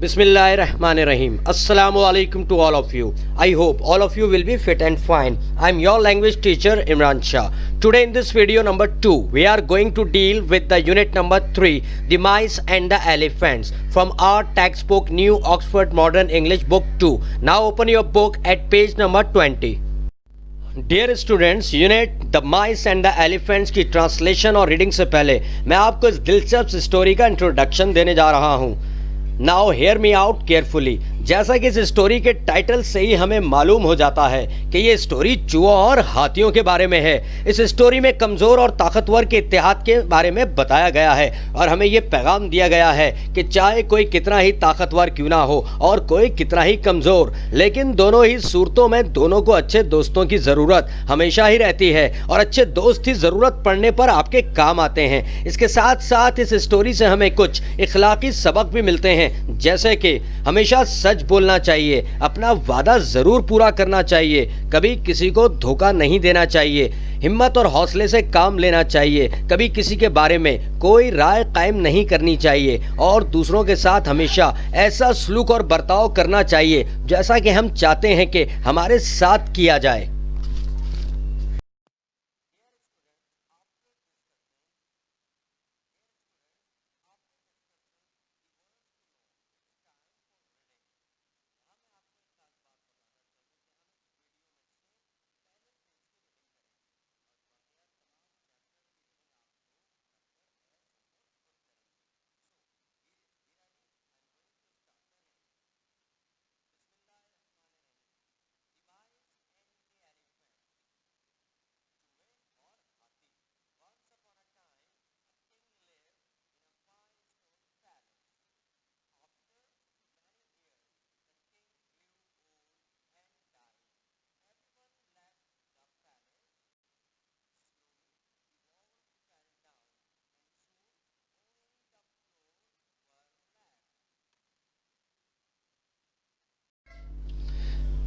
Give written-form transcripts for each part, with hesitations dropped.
Bismillahirrahmanirrahim. Assalamu alaikum to all of you. I hope all of you will be fit and fine. I'm your language teacher Imran Shah. Today in this video number 2, we are going to deal with the unit number 3, the mice and the elephants, from our textbook New Oxford Modern English book 2. Now open your book at page number 20. Dear students, unit the mice and the elephants की translation और reading से पहले मैं आपको इस दिलचस्प story का introduction देने जा रहा हूँ. Now hear me out carefully. जैसा कि इस स्टोरी के टाइटल से ही हमें मालूम हो जाता है कि ये स्टोरी चूहों और हाथियों के बारे में है. इस स्टोरी में कमज़ोर और ताकतवर के इत्तेहाद के बारे में बताया गया है और हमें ये पैगाम दिया गया है कि चाहे कोई कितना ही ताकतवर क्यों ना हो और कोई कितना ही कमज़ोर, लेकिन दोनों ही सूरतों में दोनों को अच्छे दोस्तों की ज़रूरत हमेशा ही रहती है और अच्छे दोस्त ही ज़रूरत पड़ने पर आपके काम आते हैं. इसके साथ साथ इस स्टोरी से हमें कुछ इखलाकी सबक भी मिलते हैं, जैसे कि हमेशा सच बोलना चाहिए, अपना वादा जरूर पूरा करना चाहिए, कभी किसी को धोखा नहीं देना चाहिए, हिम्मत और हौसले से काम लेना चाहिए, कभी किसी के बारे में कोई राय कायम नहीं करनी चाहिए और दूसरों के साथ हमेशा ऐसा सलूक और बर्ताव करना चाहिए जैसा कि हम चाहते हैं कि हमारे साथ किया जाए.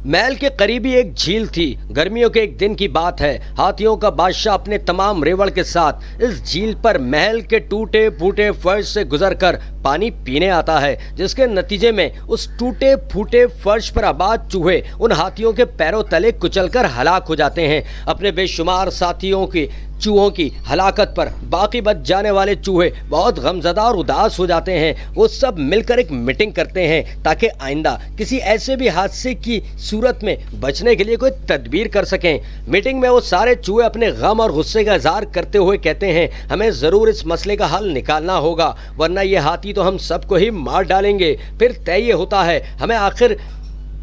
महल के करीबी एक झील थी. गर्मियों के एक दिन की बात है. हाथियों का बादशाह अपने तमाम रेवड़ के साथ इस झील पर महल के टूटे फूटे फर्श से गुजरकर पानी पीने आता है, जिसके नतीजे में उस टूटे फूटे फर्श पर आबाद चूहे उन हाथियों के पैरों तले कुचलकर हलाक हो जाते हैं. अपने बेशुमार साथियों की चूहों की हलाकत पर बाकी बच जाने वाले चूहे बहुत गमज़दा और उदास हो जाते हैं. वो सब मिलकर एक मीटिंग करते हैं ताकि आइंदा किसी ऐसे भी हादसे की सूरत में बचने के लिए कोई तदबीर कर सकें. मीटिंग में वो सारे चूहे अपने गम और गुस्से का इजहार करते हुए कहते हैं, हमें ज़रूर इस मसले का हल निकालना होगा, वरना ये हाथी तो हम सबको ही मार डालेंगे. फिर तय ये होता है हमें आखिर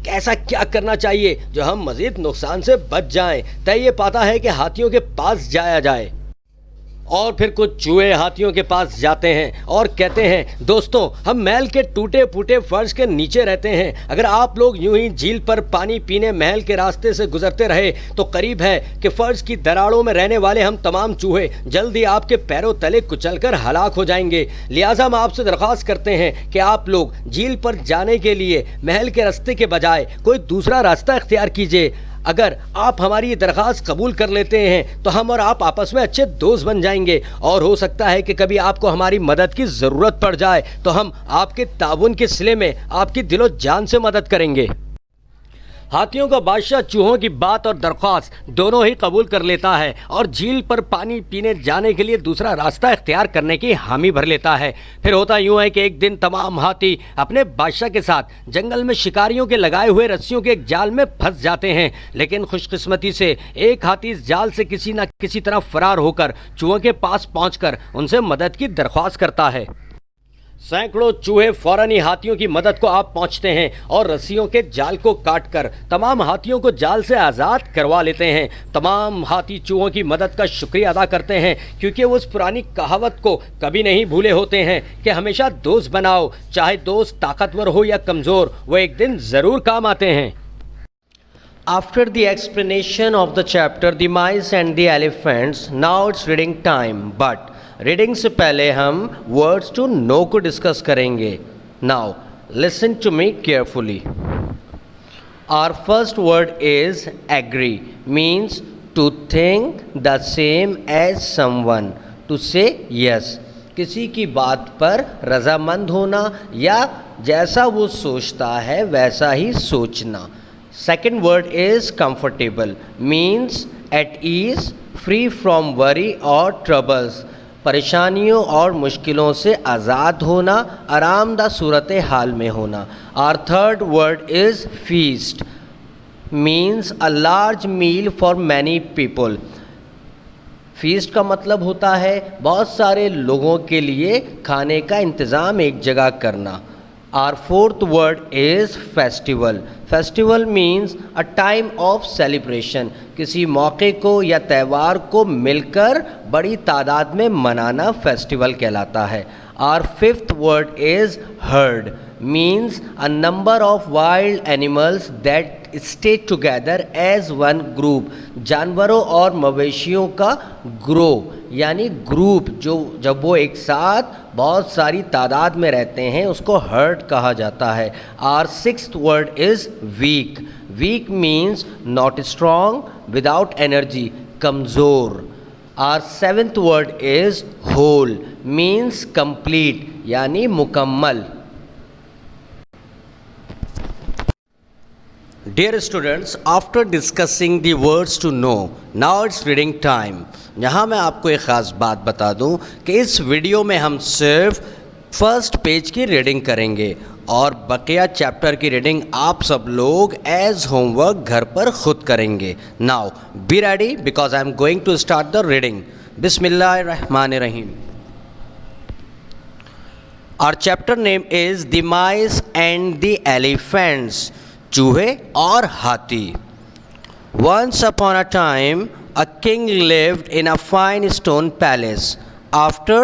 ऐसा क्या करना चाहिए जो हम मजीद नुकसान से बच जाएं. तय ये पाता है कि हाथियों के पास जाया जाए और फिर कुछ चूहे हाथियों के पास जाते हैं और कहते हैं, दोस्तों हम महल के टूटे फूटे फर्श के नीचे रहते हैं. अगर आप लोग यूं ही झील पर पानी पीने महल के रास्ते से गुजरते रहे तो करीब है कि फर्श की दरारों में रहने वाले हम तमाम चूहे जल्दी आपके पैरों तले कुचलकर हलाक हो जाएंगे. लिहाजा हम आपसे दरख्वास्त करते हैं कि आप लोग झील पर जाने के लिए महल के रास्ते के बजाय कोई दूसरा रास्ता इख्तियार कीजिए. अगर आप हमारी ये दरख्वास्त कबूल कर लेते हैं तो हम और आप आपस में अच्छे दोस्त बन जाएंगे और हो सकता है कि कभी आपको हमारी मदद की ज़रूरत पड़ जाए तो हम आपके ताउन के सिले में आपकी दिलो जान से मदद करेंगे. हाथियों का बादशाह चूहों की बात और दरख्वास्त दोनों ही कबूल कर लेता है और झील पर पानी पीने जाने के लिए दूसरा रास्ता इख्तियार करने की हामी भर लेता है. फिर होता यूँ है कि एक दिन तमाम हाथी अपने बादशाह के साथ जंगल में शिकारियों के लगाए हुए रस्सियों के एक जाल में फंस जाते हैं, लेकिन खुशकिस्मती से एक हाथी इस जाल से किसी न किसी तरह फरार होकर चूहों के पास पहुँचकर उनसे मदद की दरख्वास्त करता है. सैकड़ों चूहे फौरन ही हाथियों की मदद को आप पहुंचते हैं और रस्सियों के जाल को काटकर तमाम हाथियों को जाल से आज़ाद करवा लेते हैं. तमाम हाथी चूहों की मदद का शुक्रिया अदा करते हैं क्योंकि वो उस पुरानी कहावत को कभी नहीं भूले होते हैं कि हमेशा दोस्त बनाओ, चाहे दोस्त ताकतवर हो या कमज़ोर, वो एक दिन ज़रूर काम आते हैं. After the explanation of the chapter The Mice and the Elephants, now it's reading time. But reading से पहले हम वर्ड्स टू नो को डिस्कस करेंगे. Now listen to me carefully. Our first word is agree. Means to think the same as someone. To say yes. किसी की बात पर रजामंद होना या जैसा वो सोचता है वैसा ही सोचना। Second word is comfortable, means at ease, free from worry और ट्रबल्स, परेशानियों और मुश्किलों से आज़ाद होना, आरामदा सूरत हाल में होना। Our third word is feast, means a large meal for many people. Feast का मतलब होता है बहुत सारे लोगों के लिए खाने का इंतज़ाम एक जगह करना। Our fourth word is festival. Festival means a time of celebration, किसी मौके को या त्यौहार को मिलकर बड़ी तादाद में मनाना फेस्टिवल कहलाता है। Our fifth word is herd, means a number of wild animals that stay together as one group, जानवरों और मवेशियों का ग्रोह यानी ग्रुप, जो जब वो एक साथ बहुत सारी तादाद में रहते हैं उसको हर्ड कहा जाता है। Our sixth word is weak. Weak means not strong, without energy, कमज़ोर। Our seventh word is whole, means complete यानी मुकम्मल। Dear students, after discussing the words to know, now it's reading time. यहाँ मैं आपको एक ख़ास बात बता दूँ कि इस वीडियो में हम सिर्फ फर्स्ट पेज की रीडिंग करेंगे और बकिया चैप्टर की रीडिंग आप सब लोग एज होमवर्क घर पर खुद करेंगे। Now be ready because I am going to start the reading. बिस्मिल्लाहिर्रहमानिर्रहीम। Our chapter name is The Mice and the Elephants, चूहे और हाथी। Once upon a time, a king lived in a fine stone palace. After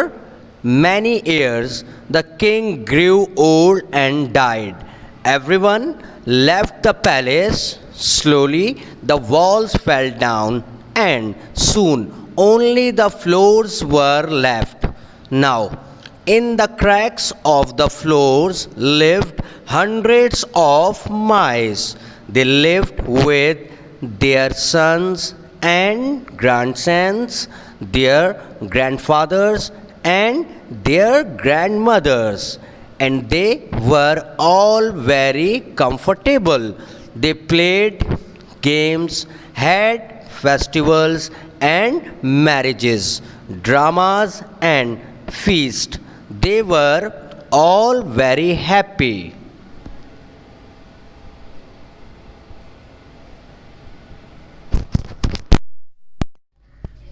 many years, the king grew old and died. Everyone left the palace. Slowly, the walls fell down, and soon only the floors were left. Now, in the cracks of the floors lived hundreds of mice. They lived with their sons and grandsons, their grandfathers and their grandmothers, and they were all very comfortable. They played games, had festivals and marriages, dramas and feasts. They were all very happy.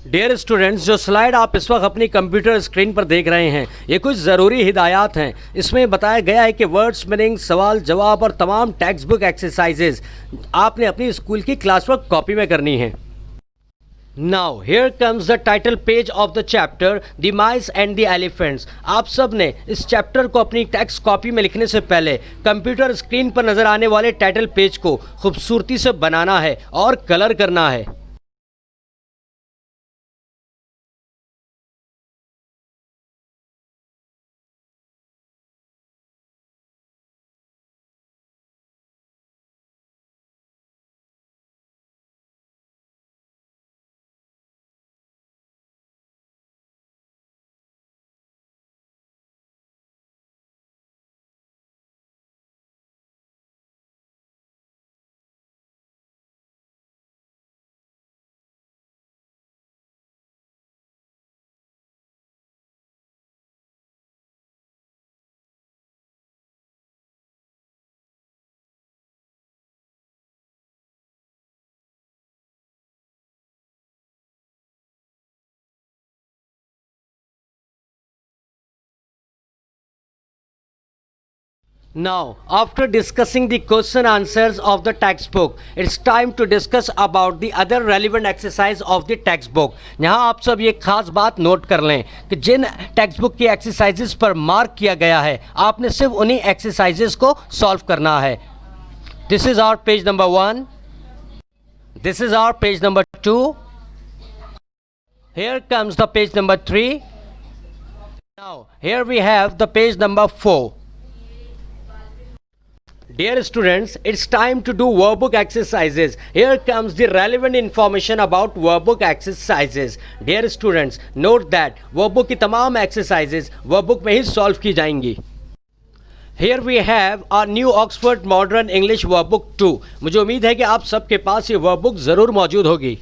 Dear students, जो slide आप इस वक्त अपनी computer screen पर देख रहे हैं ये कुछ ज़रूरी हिदायत हैं। इसमें बताया गया है कि वर्ड्स मीनिंग, सवाल जवाब और तमाम टेक्स्ट बुक एक्सरसाइजेज आपने अपनी स्कूल की क्लास वर्क कॉपी में करनी है। Now here comes the title page of the chapter the mice and the elephants. आप सब ने इस चैप्टर को अपनी टेक्स्ट कॉपी में लिखने से पहले कंप्यूटर स्क्रीन पर नज़र आने वाले टाइटल पेज को खूबसूरती से बनाना है और कलर करना है। Now, after discussing the question answers of the textbook, it's time to discuss about the other relevant exercise of the textbook. यहाँ आप सब ये खास बात नोट कर लें कि जिन टेक्स्ट की एक्सरसाइजेस पर मार्क किया गया है आपने सिर्फ उन्हीं एक्सरसाइजेस को सॉल्व करना है। This is our page number 1. This is our page number 2. Here comes the page number 3. Now, here we have the page number 4. Dear students, it's time to do workbook exercises. Here comes the relevant information about workbook exercises. Dear students, note that workbook की तमाम exercises workbook में ही solve की जाएंगी. Here we have our new Oxford Modern English Workbook 2. मुझे उम्मीद है कि आप सबके पास ये वर्कबुक ज़रूर मौजूद होगी.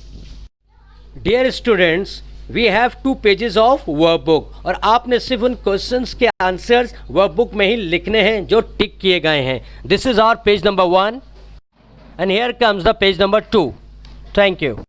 Dear students, we have 2 pages of workbook और आपने सिर्फ उन क्वेश्चंस के आंसर्स वर्कबुक में ही लिखने हैं जो टिक किए गए हैं. This is our page number 1 and here comes the page number 2. Thank you.